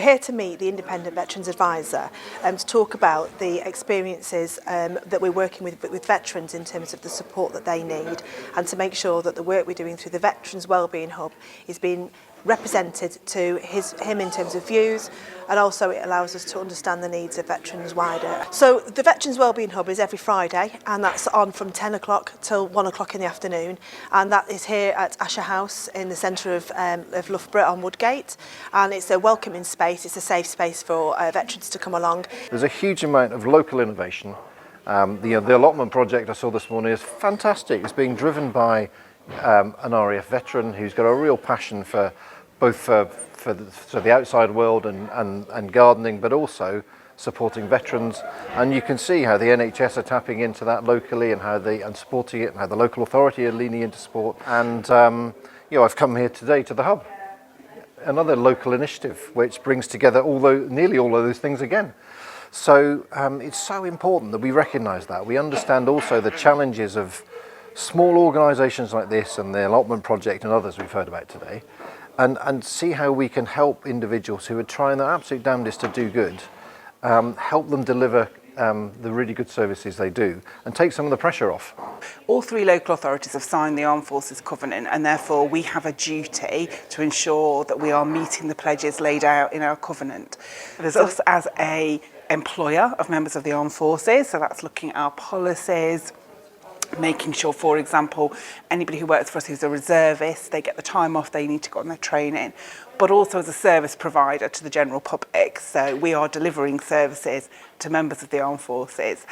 here to meet the Independent Veterans Advisor to talk about the experiences that we're working with veterans in terms of the support that they need, and to make sure that the work we're doing through the Veterans Wellbeing Hub is being represented to him in terms of views, and also it allows us to understand the needs of veterans wider. So the Veterans Wellbeing Hub is every Friday, and that's on from 10 o'clock till 1 o'clock in the afternoon, and that is here at Asher House in the centre of Loughborough on Woodgate, and it's a welcoming space, it's a safe space for veterans to come along. There's a huge amount of local innovation. The allotment project I saw this morning is fantastic. It's being driven by an RAF veteran who's got a real passion for both the outside world and gardening, but also supporting veterans. And you can see how the NHS are tapping into that locally, and and supporting it, and how the local authority are leaning into support. And I've come here today to the hub, another local initiative which brings together nearly all of those things again. So it's so important that we recognise that. We understand also the challenges of small organisations like this and the allotment project and others we've heard about today, and see how we can help individuals who are trying their absolute damnedest to do good, help them deliver the really good services they do, and take some of the pressure off. All three local authorities have signed the Armed Forces Covenant, and therefore we have a duty to ensure that we are meeting the pledges laid out in our covenant. There's us as a employer of members of the Armed Forces, so that's looking at our policies, making sure, for example, anybody who works for us who's a reservist, they get the time off they need to go on their training, but also as a service provider to the general public. So we are delivering services to members of the armed forces.